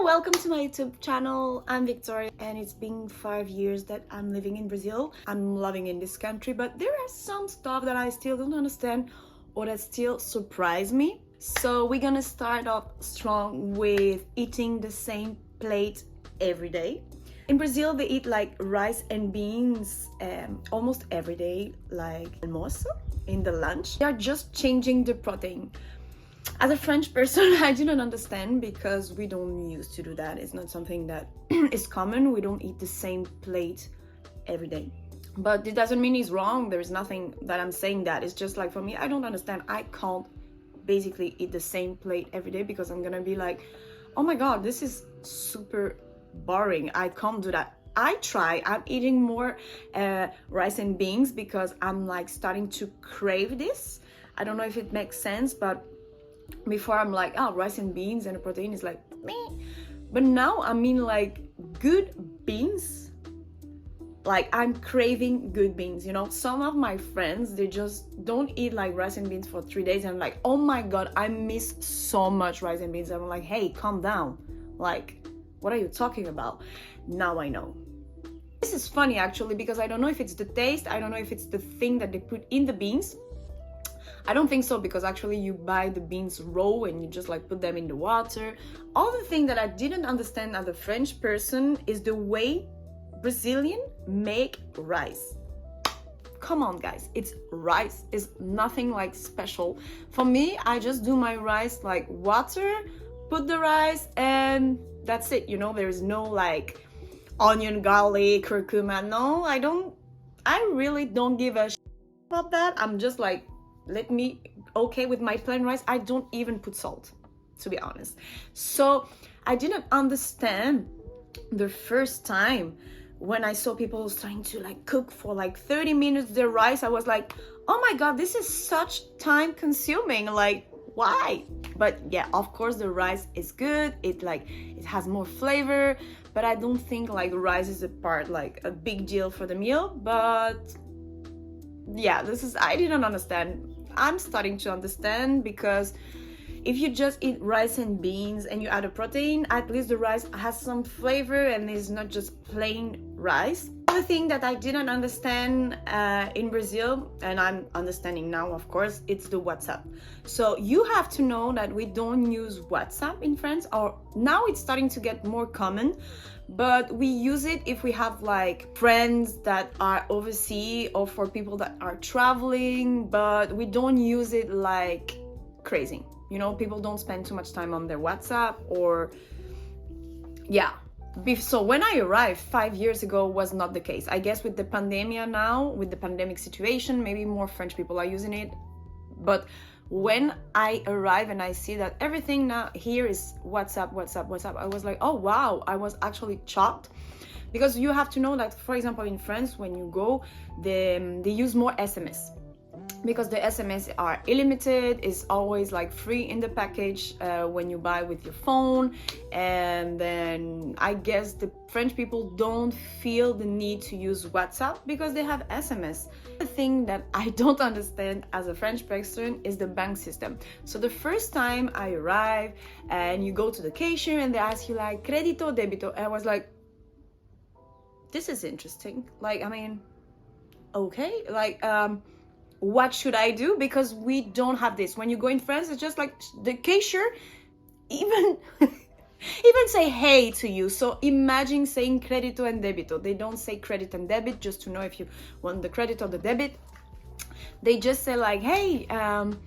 welcome to my YouTube channel. I'm Victoria and it's been 5 years that I'm living in Brazil. I'm loving in this country, but there are some stuff that I still don't understand or that still surprise me. So we're gonna start off strong with eating the same plate every day. In Brazil, they eat like rice and beans almost every day, like almoço, in the lunch. They are just changing the protein. As a French person, I didn't understand because we don't used to do that. It's not something that is common. We don't eat the same plate every day. But it doesn't mean it's wrong. There's nothing that I'm saying that. It's just like for me, I don't understand. I can't basically eat the same plate every day because I'm gonna be like, oh my God, this is super boring. I can't do that. I'm eating more rice and beans because I'm like starting to crave this. I don't know if it makes sense, but before I'm like, oh, rice and beans and the protein is like meh. But now I mean like good beans. Like I'm craving good beans, you know. Some of my friends, they just don't eat like rice and beans for 3 days and I'm like, oh my God, I miss so much rice and beans. I'm like, hey, calm down. Like, what are you talking about? Now I know. This is funny actually because I don't know if it's the taste, I don't know if it's the thing that they put in the beans. I don't think so because actually you buy the beans raw and you just like put them in the water. All the thing that I didn't understand as a French person is the way Brazilian make rice. Come on guys, it's rice, it's nothing like special. For me, I just do my rice like water, put the rice and that's it, you know. There is no like onion, garlic, curcuma. No, I really don't give a shit about that. I'm just like, let me okay with my plain rice. I don't even put salt, to be honest. So I didn't understand the first time when I saw people trying to like cook for like 30 minutes their rice. I was like, oh my God, this is such time consuming. Like, why? But yeah, of course the rice is good. It has more flavor, but I don't think like rice is a big deal for the meal. But yeah, I didn't understand. I'm starting to understand because if you just eat rice and beans and you add a protein, at least the rice has some flavor and is not just plain rice. The thing that I didn't understand in Brazil, and I'm understanding now, of course, it's the WhatsApp. So you have to know that we don't use WhatsApp in France, or now it's starting to get more common, but we use it if we have like friends that are overseas or for people that are traveling, but we don't use it like crazy. You know, people don't spend too much time on their WhatsApp or yeah. So when I arrived 5 years ago was not the case. I guess with the pandemic now, with the pandemic situation, maybe more French people are using it. But when I arrive and I see that everything now here is WhatsApp, I was like, oh wow, I was actually shocked. Because you have to know that, for example, in France, when you go, they use more SMS. Because the SMS are unlimited, it's always like free in the package when you buy with your phone. And then I guess the French people don't feel the need to use WhatsApp because they have SMS. The thing that I don't understand as a French person is the bank system. So the first time I arrive and you go to the cashier and they ask you like credito, debito, and I was like, this is interesting. Like, I mean, okay, like what should I do? Because we don't have this. When you go in France, it's just like the cashier even say hey to you. So imagine saying credito and debito. They don't say credit and debit just to know if you want the credit or the debit. They just say like hey, and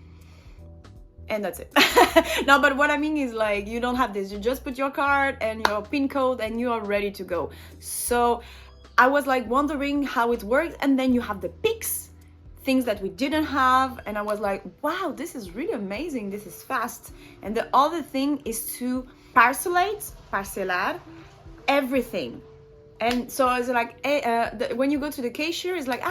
that's it. No, but what I mean is like you don't have this. You just put your card and your PIN code and you are ready to go. So I was like wondering how it works, and then you have the Pix, things that we didn't have, and I was like, wow, this is really amazing, this is fast. And the other thing is to parcelar everything. And so I was like, when you go to the cashier, it's like,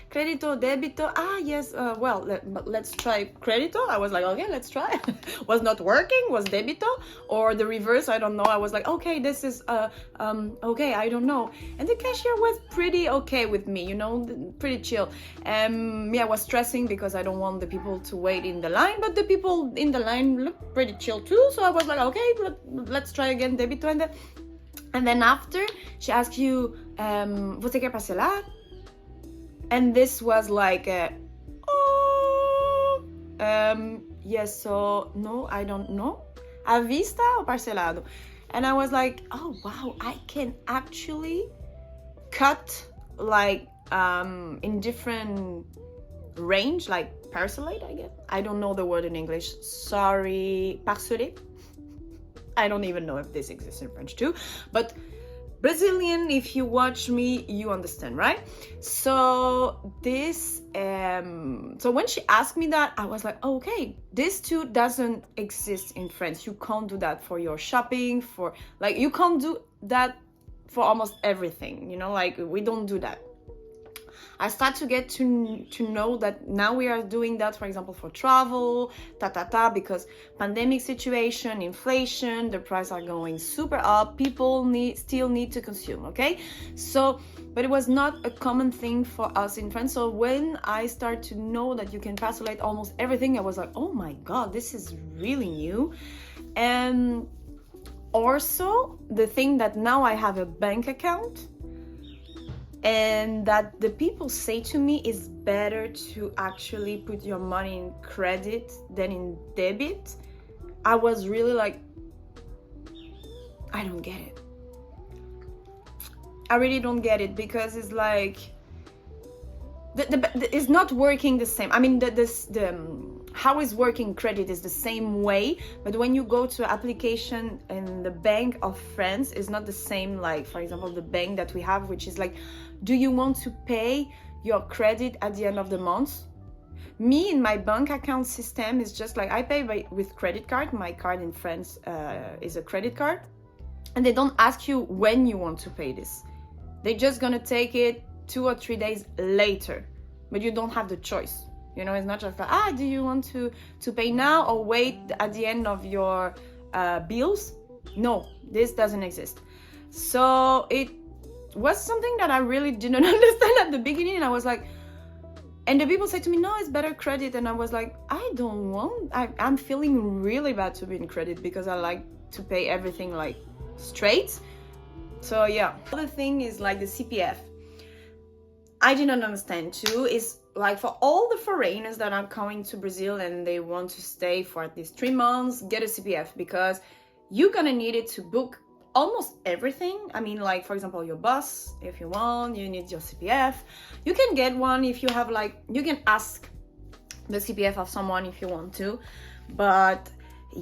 credito, debito. Yes, well, let's try credito. I was like, okay, let's try. Was not working, was debito, or the reverse, I don't know. I was like, okay, this is, okay, I don't know. And the cashier was pretty okay with me, you know, pretty chill. Me, I was stressing because I don't want the people to wait in the line, but the people in the line looked pretty chill too. So I was like, okay, let's try again, debito. And then after, she asks you, você quer parcelar? And this was like, yes, so, no, I don't know. À vista ou parcelado? And I was like, oh, wow, I can actually cut, like, in different range, like parcelate, I guess. I don't know the word in English. Sorry, parceler. I don't even know if this exists in French too, but Brazilian, if you watch me, you understand, right? So this, so when she asked me that, I was like, oh, okay, this too doesn't exist in France. You can't do that for your shopping, for like, you can't do that for almost everything, you know, like we don't do that. I start to get to know that now we are doing that, for example, for travel, because pandemic situation, inflation, the prices are going super up. People still need to consume, okay? So, but it was not a common thing for us in France. So when I start to know that you can parcelate almost everything, I was like, oh my God, this is really new. And also the thing that now I have a bank account, and that the people say to me is better to actually put your money in credit than in debit. I was really like, I don't get it. I really don't get it, because it's like, it's not working the same. I mean, how is working credit is the same way, but when you go to an application in the Bank of France, is not the same. Like, for example, the bank that we have, which is like, do you want to pay your credit at the end of the month? Me, in my bank account system, is just like, I pay with credit card. My card in France is a credit card, and they don't ask you when you want to pay this. They're just gonna take it 2 or 3 days later, but you don't have the choice. You know, it's not just like, do you want to pay now or wait at the end of your bills? No, this doesn't exist. So it was something that I really didn't understand at the beginning. And I was like, and the people say to me, no, it's better credit. And I was like, I don't want, I'm feeling really bad to be in credit, because I like to pay everything like straight. So yeah. The other thing is like the CPF. I didn't understand too, is like, for all the foreigners that are coming to Brazil and they want to stay for at least 3 months, get a CPF, because you're gonna need it to book almost everything. I mean, like, for example, your bus, if you want, you need your CPF. You can get one if you have, like, you can ask the CPF of someone if you want to. But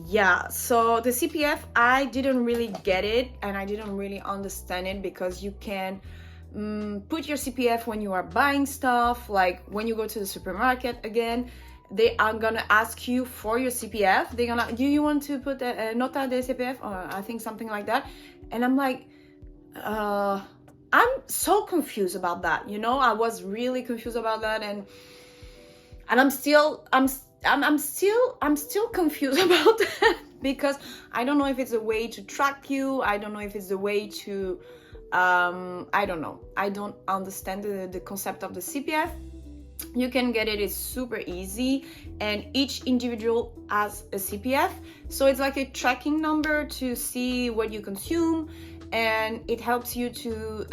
yeah, so the CPF, I didn't really get it, and I didn't really understand it, because you can put your CPF when you are buying stuff, like when you go to the supermarket again, they are gonna ask you for your CPF. They're gonna, do you want to put a nota de CPF, or I think something like that. And I'm like, I'm so confused about that, you know. I was really confused about that, and I'm still confused about that, because I don't know if it's a way to track you. I don't know if it's a way to I don't know. I don't understand the concept of the CPF. You can get it, it's super easy, and each individual has a CPF. So it's like a tracking number to see what you consume, and it helps you to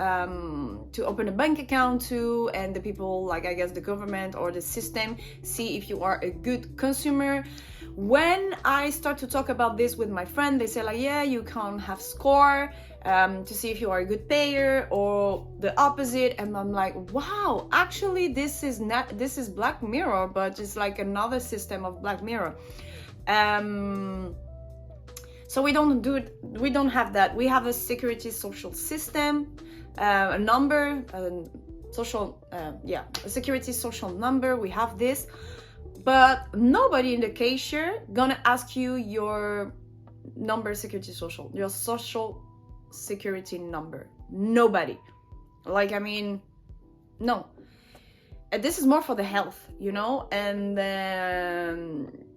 open a bank account too, and the people, like, I guess the government or the system, see if you are a good consumer. When I start to talk about this with my friend, they say like, yeah, you can't have score to see if you are a good payer, or the opposite. And I'm like, wow, actually this is Black Mirror, but it's like another system of Black Mirror. So we don't have that. We have a security social system, a number, a security social number. We have this, but nobody in the cashier gonna ask you your number, your social security number. Nobody. Like, I mean, no. This is more for the health, you know, and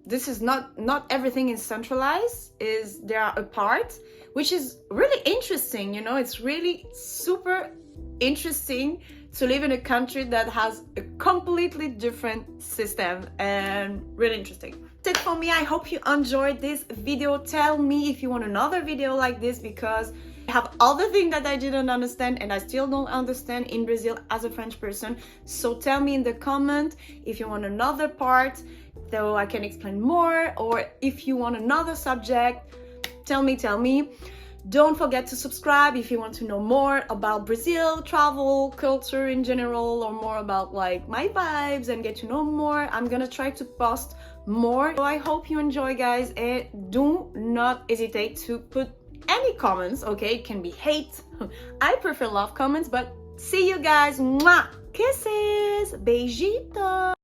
this is not everything is centralized, is they are apart, which is really interesting, you know. It's really super interesting to live in a country that has a completely different system, and really interesting. That's it for me. I hope you enjoyed this video. Tell me if you want another video like this, because I have other things that I didn't understand and I still don't understand in Brazil as a French person. So tell me in the comment if you want another part so I can explain more, or if you want another subject, tell me. Don't forget to subscribe if you want to know more about Brazil, travel, culture in general, or more about like my vibes and get to know more. I'm gonna try to post more. So I hope you enjoy, guys, and do not hesitate to put any comments, okay? It can be hate. I prefer love comments, but see you guys. Mwah! Kisses! Beijito!